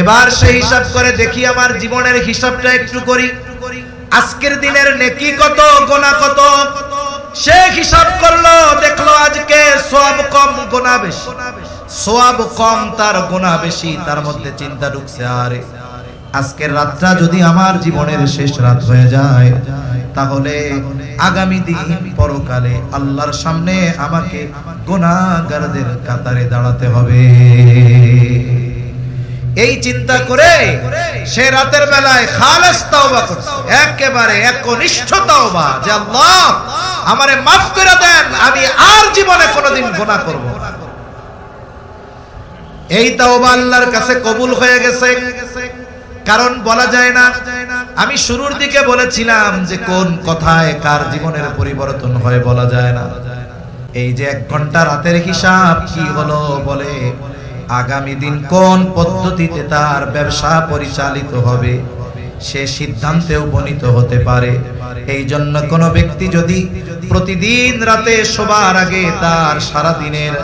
এবার সেই হিসাব করে দেখি আমার জীবনের হিসাবটা একটু করি, আজকের দিনের নেকি কত, গুনাহ কত। সে হিসাব করলো, দেখলো আজকে সওয়াব কম গুনাহ বেশি, সওয়াব কম তার গুনাহ বেশি। তার মধ্যে চিন্তা ঢুকছে, আরে আজকের রাতটা যদি আমার জীবনের শেষ রাত হয়ে যায়, তাহলে আগামী দিন পরকালে আল্লাহর সামনে আমাকে গুনাহগারদের কাতারে দাঁড়াতে হবে। এই চিন্তা করে সে রাতের বেলায় খালেস তওবা করছে, একেবারে একনিষ্ঠ তওবা, যে আল্লাহ আমারে মাফ করে দেন, আমি আর জীবনে কোনোদিন গুনাহ করব না। এই তওবা আল্লাহর কাছে কবুল হয়ে গেছে। কারণ বলা যায় না, আমি শুরুর দিকে বলেছিলাম যে কোন কথায় কার জীবনের পরিবর্তন হয় বলা যায় না। এই যে 1 ঘন্টা রাতের হিসাব কি হলো, বলে আগামী দিন কোন পদ্ধতিতে তার ব্যবসা পরিচালিত হবে সে সিদ্ধান্তে উপনীত হতে পারে। এই জন্য কোন ব্যক্তি যদি প্রতিদিন রাতে শোবার আগে তার সারা দিনের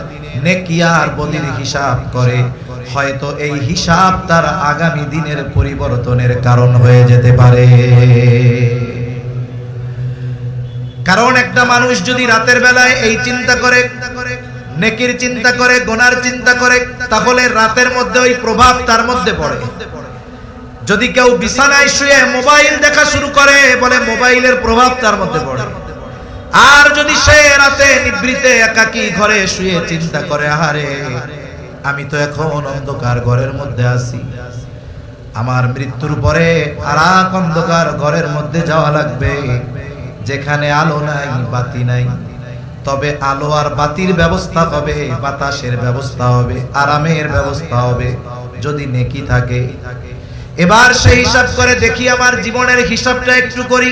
নেকি আর বদির হিসাব করে, হয়তো এই হিসাব তার আগামী দিনের পরিবর্তনের কারণ হয়ে যেতে পারে। কারণ একটা মানুষ যদি রাতের বেলায় এই চিন্তা করে, নেকির চিন্তা করে, গুনার চিন্তা করে, তাহলে রাতের মধ্যে ওই প্রভাব তার মধ্যে পড়ে। যদি কেউ বিছানায় শুয়ে মোবাইল দেখা শুরু করে, বলে মোবাইলের প্রভাব তার মধ্যে পড়ে। আর যদি সে রাতে নিভৃতে একাকী ঘরে শুয়ে চিন্তা করে, আহারে আমি তো এখন অন্ধকার ঘরের মধ্যে আছি, আমার মৃত্যুর পরে আর এক অন্ধকার ঘরের মধ্যে যাওয়া লাগবে, যেখানে আলো নাই, বাতি নাই। তবে আলো আর বাতির ব্যবস্থা হবে, বাতাসের ব্যবস্থা হবে, আরামের ব্যবস্থা হবে যদি নেকি থাকে। এবার সেই হিসাব করে দেখি আমার জীবনের হিসাবটা একটু করি,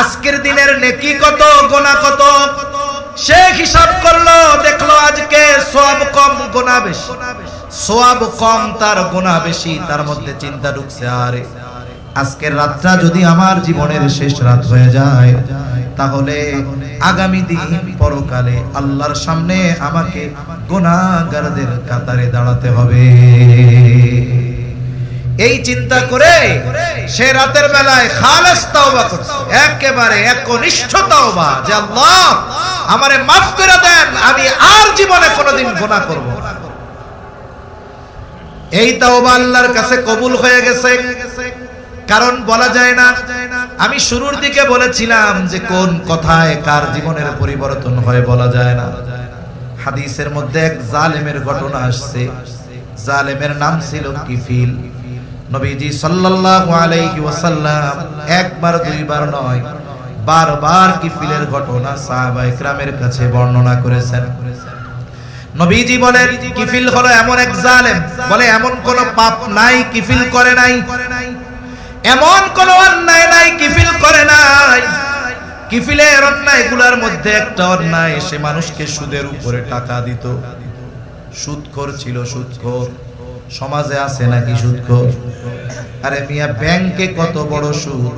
আজকের দিনের নেকি কত, গুনাহ কত। সে হিসাব করলো, দেখলো আজকে সওয়াব কম গুনাহ বেশি, সওয়াব কম তার গুনাহ বেশি। তার মধ্যে চিন্তা ঢুকছে, আরে আজকের রাতটা যদি আমার জীবনের শেষ রাত হয়ে যায়, তাহলে আগামী দিন পরকালে আল্লাহর সামনে আমাকে গুনাহগারদের কাতারে দাঁড়াতে হবে। এই চিন্তা করে সে রাতের বেলায় খালেস তওবা করছে, একেবারে একনিষ্ঠ তওবা, যে আল্লাহ আমারে মাফ করে দেন, আমি আর জীবনে কোনোদিন গুনাহ করব না। এই তওবা আল্লাহর কাছে কবুল হয়ে গেছে। কারণ বলা যায় না, আমি শুরুর দিকে বলেছিলাম যে কোন কথায় কার জীবনের পরিবর্তন হয় বলা যায় না। হাদিসের মধ্যে এক জালেমের ঘটনা আসছে। জালেমের নাম ছিল কিফিল। নবীজি সাল্লাল্লাহু আলাইহি ওয়াসাল্লাম একবার দুইবার নয়, বারবার কিফিলের ঘটনা সাহাবায়ে কেরামের কাছে বর্ণনা করেছেন। নবীজি বলেন, কিফিল হলো এমন এক জালেম, বলে এমন কোন পাপ নাই কিফিল করে নাই, এমন কোন অন্যায় নাই কিফিল করে নাই। কিফিলের অন্যায়গুলোর মধ্যে একটা অন্যায়, সে মানুষকে সুদের উপরে টাকা দিত। সুদখোর ছিল, সুদখোর। সমাজে আছে নাকি সুদখোর? আরে মিয়া, ব্যাংকে কত বড় সুদ,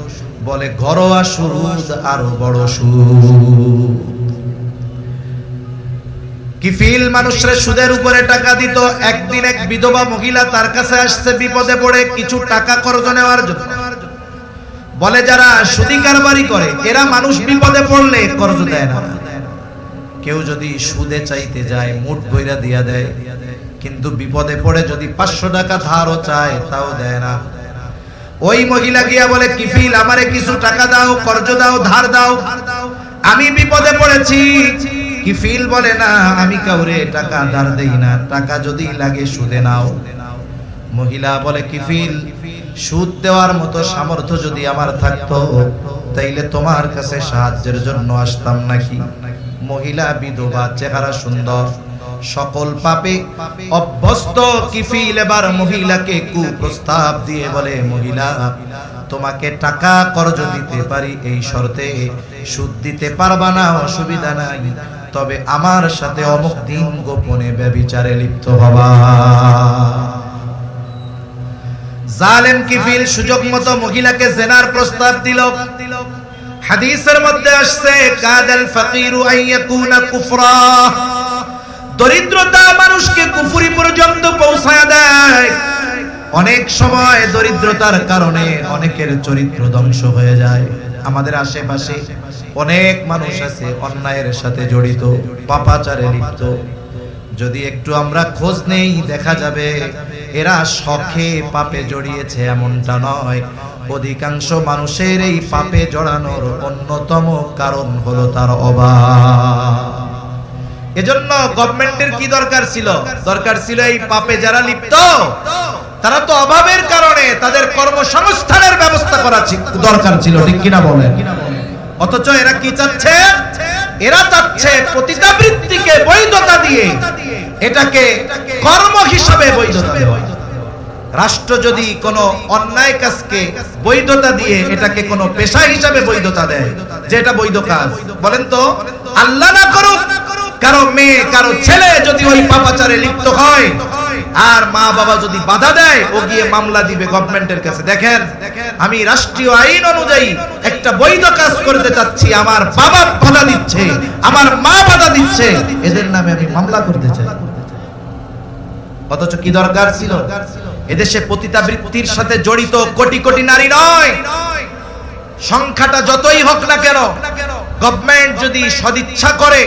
বলে ঘরোয়া সুদ আরো বড় সুদ। কিফিল মানুষের সুদের উপরে টাকা দিত। একদিন এক বিধবা মহিলা তার কাছে আসছে বিপদে পড়ে কিছু টাকা কর্জ নেওয়ার জন্য। বলে যারা সুদি কারবারি করে এরা মানুষ বিপদে পড়লে কর্জ দেয় না। কেউ যদি সুদে চাইতে যায় মুঠ বইরা দিয়া দেয়, কিন্তু বিপদে পড়ে যদি 500 টাকা ধারও চায় তাও দেয় না। ওই মহিলা গিয়া বলে, কিফিল আমারে কিছু টাকা দাও, কর্জ দাও, ধার দাও, আমি বিপদে পড়েছি। কিফিল বলে, না আমি কাউরে টাকা ধার দেই না, টাকা যদি লাগে সুদে নাও। মহিলা বলে, কিফিল সুদ দেওয়ার মতো সামর্থ্য যদি আমার থাকতো তাইলে তোমার কাছে সাহায্যের জন্য আসতাম নাকি। মহিলা বিধবা, চেহারা সুন্দর, সকল পাপে অভ্যস্ত কিফিল এবার মহিলাকে কুপ্রস্তাব দিয়ে বলে, মহিলা তোমাকে টাকা কর্জ দিতে পারি, এই শর্তে সুদ দিতে পারবা না অসুবিধা নাই, তবে আমার সাথে অমুক দিন গোপনে ব্যভিচারে লিপ্ত হবা। জালেম কিফিল সুযোগ মতো মহিলাকে জিনার প্রস্তাব দিল। হাদিসের মধ্যে আসছে, কাদাল ফাকিরু আইয়াকুনা কুফরা, দরিদ্রতা মানুষকে কুফরি পর্যন্ত পৌঁছায় দেয়। অনেক সময় দরিদ্রতার কারণে অনেকের চরিত্র ধ্বংস হয়ে যায়। আমাদের আশেপাশে অনেক মানুষ আছে অন্যায়ের সাথে জড়িত, পাপাচারে লিপ্ত। যদি একটু আমরা খোঁজ নেই দেখা যাবে এরা শখে পাপে জড়িয়েছে এমনটা নয়, অধিকাংশ মানুষের এই পাপে জড়ানোর অন্যতম কারণ হলো তার অভাব। এজন্য গভর্নমেন্টের কি দরকার ছিল? দরকার ছিল এই পাপে যারা লিপ্ত তারা তো অভাবের কারণে তাদের কর্মসংস্থানের ব্যবস্থা করা দরকার ছিল, ঠিক কিনা বলেন? অথচ এরা কি চাচ্ছে? এরা চাচ্ছে পতিতাবৃত্তিকে বৈধতা দিয়ে এটাকে কর্ম হিসাবে বৈধতা দেওয়া। রাষ্ট্র যদি কোনো অন্যায় কাজকে বৈধতা দিয়ে এটাকে কোনো পেশা হিসাবে বৈধতা দেয় যে এটা বৈধ কাজ, বলেন তো আল্লাহ না করুক কারো মেয়ে কারো ছেলে যদি ওই পাপাচারে লিপ্ত হয় আর মা বাবা যদি বাধা দেয়, ও গিয়ে মামলা দিবে গভর্নমেন্টের কাছে, দেখেন আমি রাষ্ট্রীয় আইন অনুযায়ী একটা বৈধ কাজ করতে চাচ্ছি, আমার বাবা বাধা দিচ্ছে, আমার মা বাধা দিচ্ছে, এদের নামে আমি মামলা করতে চাই। অথচ কি দরকার ছিল? এদেশে পতিতাবৃত্তির সাথে জড়িত কোটি কোটি নারী নয়, সংখ্যাটা যতই হোক না কেন, গভর্নমেন্ট যদি সদিচ্ছা করে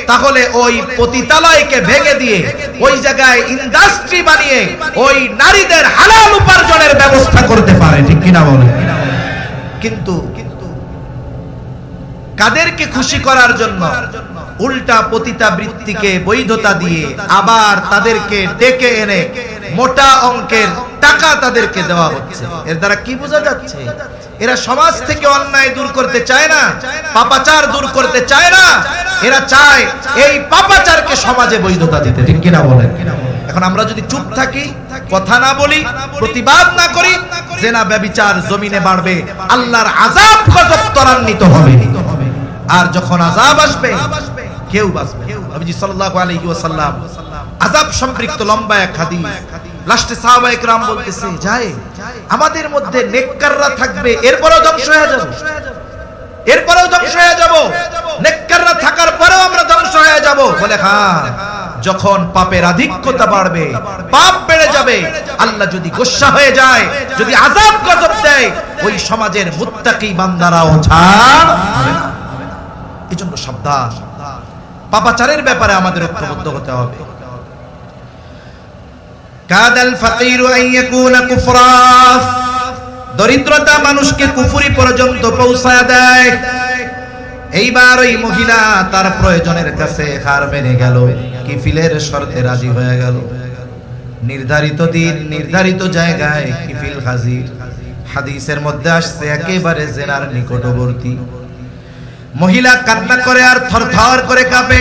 তাহলে ওই পতিতালয়কে ভেঙে দিয়ে ওই জায়গায় ইন্ডাস্ট্রি বানিয়ে ওই নারীদের হালাল উপার্জনের ব্যবস্থা করতে পারে, ঠিক কিনা বলেন? কিন্তু কাদেরকে খুশি করার জন্য উল্টা পতিতাবৃত্তিকে বৈধতা দিয়ে আবার তাদেরকে ডেকে এনে মোটা অঙ্কের টাকা তাদেরকে দেওয়া হচ্ছে। এর দ্বারা কি বোঝা যাচ্ছে? এরা সমাজ থেকে অন্যায় দূর করতে চায় না, পাপাচার দূর করতে চায় না, এরা চায় এই পাপাচারকে সমাজে বৈধতা দিতে, ঠিক কিনা বলেন? এখন আমরা যদি চুপ থাকি, কথা না বলি, প্রতিবাদ না করি, জেনা ব্যভিচার জমিনে বাড়বে, আল্লাহর আযাব গজব ত্বরান্বিত হবে। আর যখন আযাব আসবে কেউ বাঁচবে না। নবীজি সাল্লাল্লাহু আলাইহি ওয়াসাল্লাম আযাব সম্পৃক্ত লম্বা এক হাদিস, লাস্টে সাহাবায়ে কেরাম বলতেছে, যায় আমাদের মধ্যে নেককাররা থাকবে, এরপরেও ধ্বংস হয়ে যাব, এরপরেও ধ্বংস হয়ে যাব, নেককাররা থাকার পরেও আমরা ধ্বংস হয়ে যাব। বলে হ্যাঁ, যখন পাপের আধিক্যতা বাড়বে, পাপ বেড়ে যাবে, আল্লাহ যদি গোসা হয়ে যায়, যদি আযাব গজব দেয়, ওই সমাজের মুত্তাকি বান্দারাও ছাড় হবে না। এজন্য সাবধান, পাপাচারের ব্যাপারে আমাদের ঐক্যবদ্ধ হতে হবে। কাদাল ফাকিরু আন ইয়াকুনা কুফরা, দরিদ্রতা মানুষকে কুফরি পর্যন্ত পৌঁছায় দেয়। এইবার ওই মহিলা তার প্রয়োজনের কাছে হার মেনে গেল, কিফিলের শর্তে রাজি হয়ে গেল। নির্ধারিত দিন নির্ধারিত জায়গায় কিফিল হাজির। হাদিসের মধ্যে আসছে একেবারে জেনার নিকটবর্তী। মহিলা কান্না করে আর থরথর করে কাঁপে।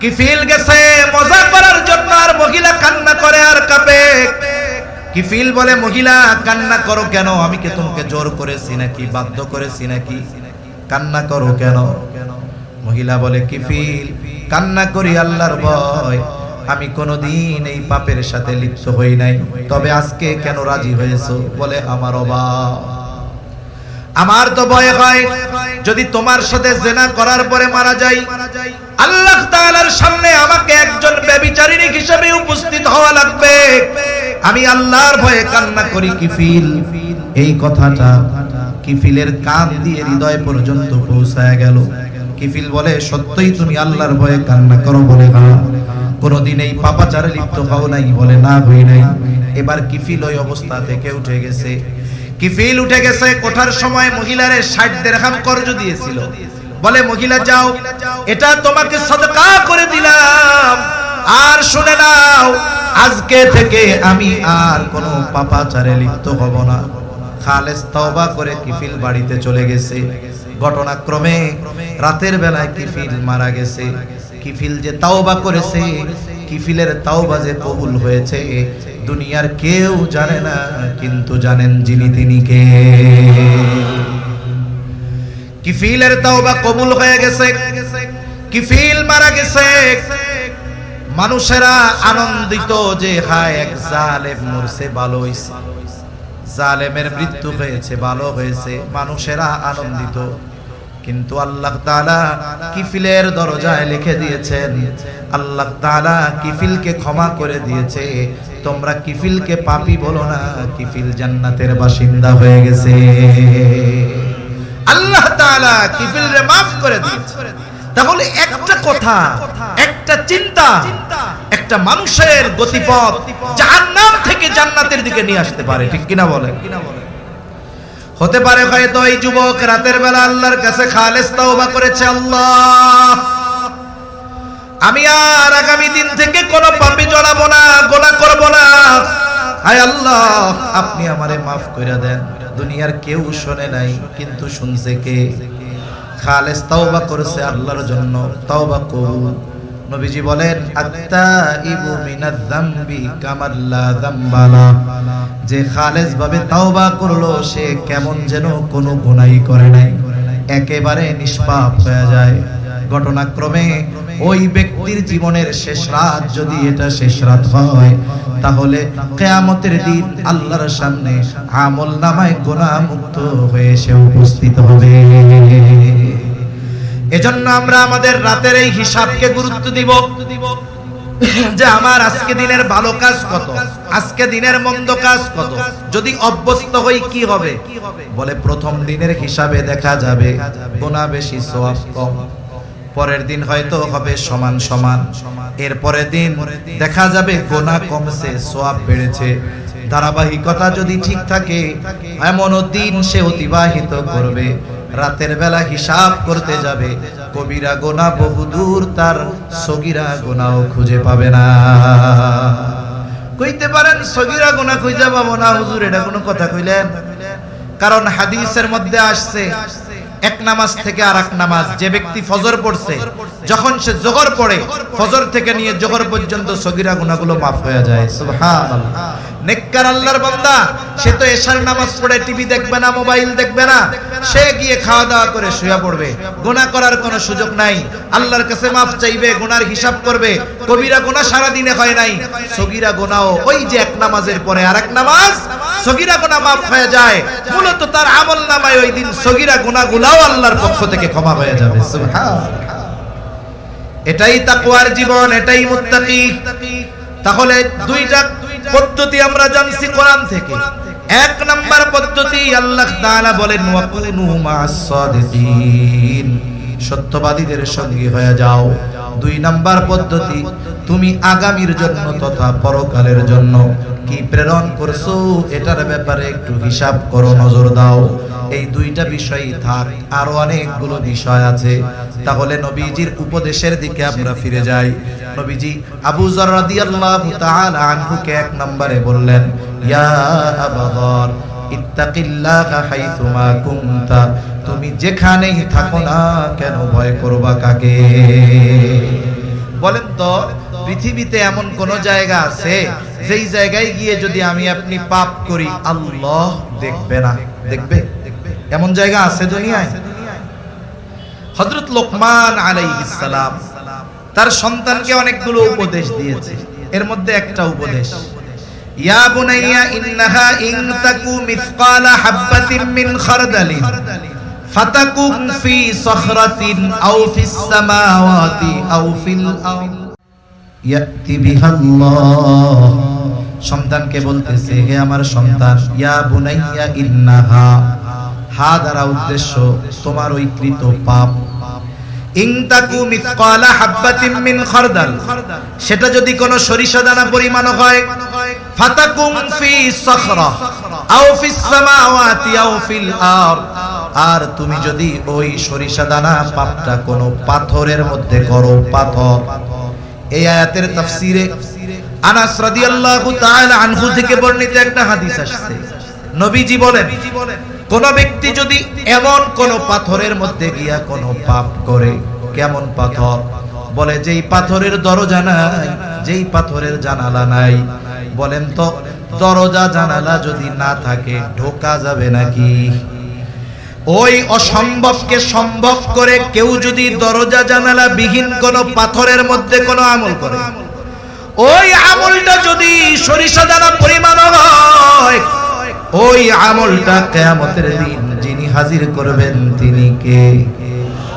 কিফিল গেছে মজা করার জন্য আর মহিলা কান্না করে আর কাঁপে। কিফিল বলে, মহিলা কান্না করো কেন? আমি কি তোমাকে জোর করেছি নাকি, বাধ্য করেছি নাকি? কান্না করো কেন? মহিলা বলে, কিফিল কান্না করি আল্লাহর ভয়, আমি কোনোদিন এই পাপের সাথে লিপ্ত হই নাই, তবে আজকে কেন রাজি হয়েছো? বলে, আমার অভাব, আমার তো ভয় হয় যদি তোমার সাথে জিনা করার পরে মারা যাই, আল্লাহ তাআলার সামনে আমাকে একজন ব্যভিচারিণী হিসেবে উপস্থিত হওয়া লাগবে, আমি আল্লাহর ভয়ে কান্না করি। কিফিল এই কথাটা কিফিলের কান দিয়ে হৃদয় পর্যন্ত পৌঁছায় গেল। কিফিল বলে, সত্যই তুমি আল্লাহর ভয়ে কান্না করো? বলে, হ্যাঁ। কোনদিন এই পাপাচারে লিপ্ত হও নাই? বলে, না, হই নাই। এবার কিফিল ওই অবস্থা থেকে উঠে গেছে। কিফিল উঠে গেছে, ওঠার সময় মহিলারে 60 দিরহাম কর্জ দিয়েছিল। বলে, মহিলা যাও, এটা তোমাকে সাদকা করে দিলাম, আর শুনে নাও, আজকে থেকে আমি আর কোনো পাপাচারে লিপ্ত হব না। খালেস তওবা করে কিফিল বাড়িতে চলে গেছে। ঘটনাক্রমে রাতের বেলায় কিফিল মারা গেছে। কিফিল যে তওবা করেছে, কিফিলের তওবা যে কবুল হয়েছে, দুনিয়ার কেউ জানে না, কিন্তু জানেন যিনি, তিনি কে। কিফিলের তওবা কবুল হয়ে গেছে, কিফিল মারা গেছে। মানুষেরা আনন্দিত যে হায় এক জালেম মরছে, ভালো হয়েছে, জালেমের মৃত্যু হয়েছে, ভালো হয়েছে, মানুষেরা আনন্দিত। কিন্তু আল্লাহ তাআলা কিফিলের দরজায় লিখে দিয়েছেন, আল্লাহ তাআলা কিফিলকে ক্ষমা করে দিয়েছে, তোমরা কিফিলকে পাপী বলো না, কিফিল জান্নাতের বাসিন্দা হয়ে গেছে। আল্লাহ তাআলা কিফিলরে maaf করে দিয়েছে। তাহলে একটা কথা, একটা চিন্তা একটা মানুষের গতিপথ জাহান্নাম থেকে জান্নাতের দিকে নিয়ে আসতে পারে, ঠিক কিনা বলেন? হতে পারে হয়তো এই যুবক রাতের বেলা আল্লাহর কাছে খালেস তওবা করেছে, আল্লাহ আমি আর আগামী দিন থেকে কোনো পাপে জড়াবো না, গুনাহ করব না, হায় আল্লাহ আপনি আমারে maaf করে দেন। দুনিয়ার কেউ শুনে নাই, কিন্তু শুনছে কে? খালেস তওবা করেছে আল্লাহর জন্য, তওবা কবুল। নবীজি বলেন আত্তাইবু মিনাজ যামবি কামাল্লা যামবালা, যে খালেস ভাবে তওবা করলো সে কেমন যেন কোনো গুনাহই করে নাই, একেবারে নিষ্পাপ হয়ে যায়। ঘটনাক্রমে ওই ব্যক্তির জীবনের শেষ রাত যদি এটা শেষ রাত হয়, তাহলে কিয়ামতের দিন আল্লাহর সামনে আমলনামায় গুনাহ মুক্ত হয়ে সে উপস্থিত হবে। এজন্য আমরা আমাদের রাতের এই হিসাবকে গুরুত্ব দিব যে আমার আজকে দিনের ভালো কাজ কত, আজকে দিনের মন্দ কাজ কত। যদি অভ্যস্ত হই কি হবে? বলে প্রথম দিনের হিসাবে দেখা যাবে গুনাহ বেশি সওয়াব কম, পরের দিন হয়তো হবে সমান সমান, এর পরের দিন দেখা যাবে গুনাহ কমছে সওয়াব বেড়েছে। ধারাবাহিকতা যদি ঠিক থাকে এমনও দিন সে অতিবাহিত করবে, রাতের বেলা হিসাব করতে যাবে, কবিরা গুনাহ বহুদূর, তার সগীরা গুনাহও খুঁজে পাবে না। কইতে পারেন সগীরা গুনাহ খুঁজে পাবো না হুজুর, এটা কোনো কথা কইলেন? কারণ হাদিসের মধ্যে আসছে এক নামাজ থেকে আরেক নামাজ, যে ব্যক্তি ফজর পড়ছে যখন সে জোহর পড়ে, ফজর থেকে নিয়ে জোহর পর্যন্ত সগীরা গুনাহগুলো maaf হয়ে যায়। সুবহানাল্লাহ। নেককার আল্লাহর বান্দা সে তো এশার নামাজ পড়ে টিভি দেখবে না, মোবাইল দেখবে না, সে গিয়ে খাওয়া দাওয়া করে শুয়ে পড়বে, গুনাহ করার কোনো সুযোগ নাই। আল্লাহর কাছে maaf চাইবে, গুনার হিসাব করবে। কবিরা গুনাহ সারা দিনে হয় নাই, সগীরা গুনাহও ওই যে এক নামাজের পরে আরেক নামাজ সগীরা গুনাহ maaf হয়ে যায়। মূলত তার আমলনামায় ওই দিন সগীরা গুনাহগুলোও আল্লাহর পক্ষ থেকে ক্ষমা হয়ে যাবে। সুবহানাল্লাহ। এটাই তাকওয়ার জীবন, এটাই মুত্তাকি। তাহলে দুইটা পদ্ধতি আমরা জানছি কোরআন থেকে। এক নাম্বার পদ্ধতি আল্লাহ তাআলা বলেন ওয়াকুনু মা'আস সাদিকিন, সত্যবাদীদের সঙ্গী হয়ে যাও। দুই নাম্বার পদ্ধতি তুমি আগামীর জন্য তথা পরকালের জন্য কি প্রেরণ করছো এটার ব্যাপারে একটু হিসাব করো, নজর দাও। এই দুইটা বিষয়ই থাক, আরো অনেকগুলো বিষয় আছে। তাহলে নবীজির উপদেশের দিকে আমরা ফিরে যাই। নবীজি আবু যর রাদিয়াল্লাহু তাআলা আনহুকে এক নম্বরে বললেন, ইয়া আবু যর ইত্তাকিল্লাহা হাইসুমা কুনতা, তুমি যেখানেই থাকো না কেন ভয় করবা কাকে? বলেন তো পৃথিবীতে এমন কোন জায়গা আছে যেই জায়গায় গিয়ে যদি আমি আপনি পাপ করি আল্লাহ দেখবে না? দেখবে? এমন জায়গা আছে দুনিয়ায়? হযরত লোকমান আলাইহিস সালাম তার সন্তানকে অনেকগুলো উপদেশ দিয়েছে, এর মধ্যে একটা উপদেশ, ইয়া বুনাইয়া ইন্নাহা ইন তাকু মিসকালা হাববাতিন মিন খারদালিন ফাতাকুন ফি সখরাতিন আও ফিস সামাওয়াতি আও ফিল আরদ ইয়াতি বিহাল্লাহ। সন্তানকে বলতেছে, হে আমার সন্তান, ইয়া বুনাইয়া ইন্নাহা, হা দ্বারা উদ্দেশ্য তোমার ওই কৃত পাপ, ইন তাকু মিসকালা হাববাতিন মিন খারদাল, সেটা যদি কোনো সরিষা দানা পরিমাণ হয়, ফাতাকুম ফি সখরা আও ফিস সামাওয়াতি আও ফিল আরদ, আর তুমি যদি ওই সরিষা দানা পাপটা কোনো পাথরের মধ্যে করো, পাথর। এই আয়াতের তাফসীরে আনাস রাদিয়াল্লাহু তাআলা আনহু থেকে বর্ণিত একটা হাদিস আসছে। নবীজি বলেন, কোন ব্যক্তি যদি এমন কোন পাথরের মধ্যে গিয়া কোন পাপ করে, কেমন পাথর? বলে যেই পাথরের দরজা নাই, যেই পাথরের জানালা নাই। বলেন তো দরজা জানালা যদি না থাকে ঢোকা যাবে নাকি? ওই অসম্ভবকে সম্ভব করে কেউ যদি দরজা জানালা বিহীন কোন পাথরের মধ্যে কোন আমল করে, ওই আমলটা যদি সরিষা দানা পরিমাণ হয়, ওই আমলটা কিয়ামতের দিন যিনি হাজির করবেন তিনি কে?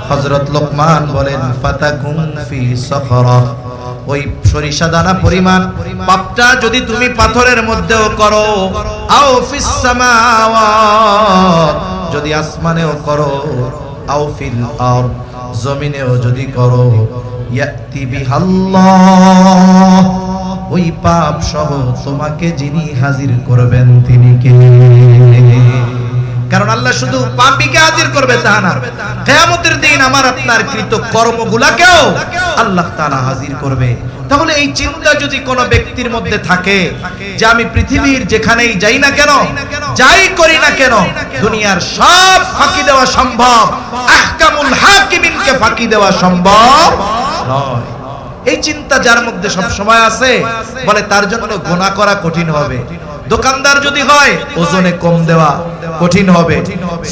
হযরত লোকমান বলেন, ফাতাকুন ফি সখরা, ওই সরিষা দানা পরিমাণ পাপটা যদি তুমি পাথরের মধ্যেও করো, আও ফিস সামাওয়াত, যদি আসমানেও করো, আও ফিল আরদ, জমিনেও যদি করো, ইয়াতি বিহাল্লাহ, ওই পাপ সহ তোমাকে যিনি হাজির করবেন তিনি কে? কারণ আল্লাহ শুধু পাপীকে হাজির করবে তা না, কিয়ামতের দিন আমার আপনার কৃত কর্মগুলোকেও আল্লাহ তাআলা হাজির করবে। তাহলে এই চিন্তা যদি কোনো ব্যক্তির মধ্যে থাকে যে আমি পৃথিবীর যেখানেই যাই না কেন, যাই করি না কেন, দুনিয়ার সব ফাঁকি দেওয়া সম্ভব, আহকামুল হাকিমিনকে ফাঁকি দেওয়া সম্ভব নয়, এই চিন্তা যার মধ্যে সব সময় আছে, বলে তার জন্য গুনাহ করা কঠিন হবে। দোকানদার যদি হয়, ওজনে কম দেওয়া কঠিন হবে,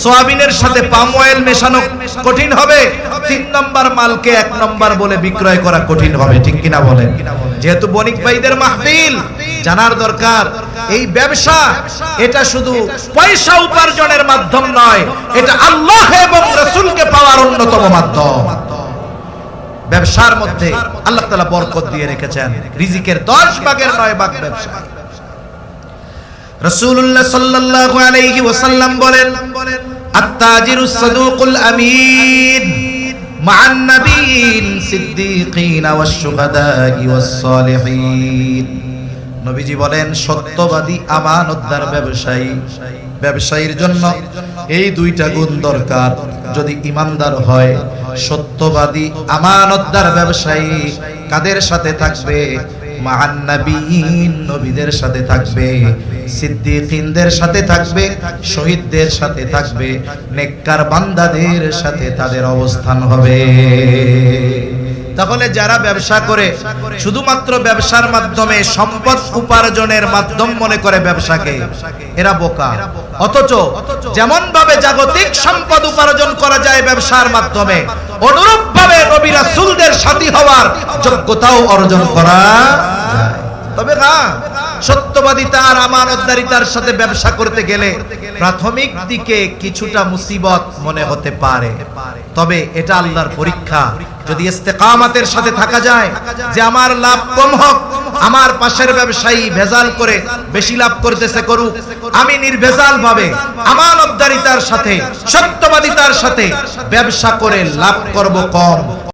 সয়াবিনের সাথে পাম অয়েল মেশানো কঠিন হবে, 3 নম্বর মালকে 1 নম্বর বলে বিক্রয় করা কঠিন হবে, ঠিক কিনা বলেন? যেহেতু বণিক ভাইদের মাহফিল, জানার দরকার এই ব্যবসা এটা শুধু পয়সা উপার্জনের মাধ্যম নয়, এটা আল্লাহ এবং রাসূলকে পাওয়ার অন্যতম মাধ্যম। ব্যবসার মধ্যে আল্লাহ তাআলা বরকত দিয়ে রেখেছেন, রিজিকের 10 ভাগের 9 ভাগ ব্যবসা। রাসূলুল্লাহ সাল্লাল্লাহু আলাইহি ওয়াসাল্লাম বলেন, আত-তাজিরুস সাদুকুল আমিন মা'আন নাবিয়্যিন সিদ্দীকিন ওয়াশ শুহাদা'i ওয়াস সালিহিন। নবীজি বলেন, সত্যবাদী আমানতদার ব্যবসায়ী, ব্যবসায়ীর জন্য এই 2টা গুণ দরকার। যদি ঈমানদার হয়, সত্যবাদী আমানতদার ব্যবসায়ী কাদের সাথে থাকবে? মা'আন নাবিয়্যিন, নবীদের সাথে থাকবে, সিদ্দীকিনদের সাথে থাকবে, শহীদদের সাথে থাকবে, নেককার বান্দাদের সাথে তাদের অবস্থান হবে। তাহলে যারা ব্যবসা করে শুধুমাত্র ব্যবসার মাধ্যমে সম্পদ উপার্জনের মাধ্যম মনে করে ব্যবসাকে, এরা বোকা। অথচ যেমন ভাবে জাগতিক সম্পদ উপার্জন করা যায় ব্যবসার মাধ্যমে, অনুরূপ ভাবে নবী রাসূলদের সাথী হওয়ার যোগ্যতাও অর্জন করা যায়। তবে হ্যাঁ, সত্যবাদিতা আর আমানতদারিতার সাথে ব্যবসা করতে গেলে প্রাথমিক দিকে কিছুটা মুসিবত মনে হতে পারে, তবে এটা আল্লাহর পরীক্ষা। যদি ইস্তেকামাতের সাথে থাকা যায় যে আমার লাভ কম হোক, আমার পাশের ব্যবসায়ী ভেজাল করে বেশি লাভ করতেছে করুক, আমি নির্ভেজাল ভাবে আমানতদারিতার সাথে সত্যবাদিতার সাথে ব্যবসা করে লাভ করব কম,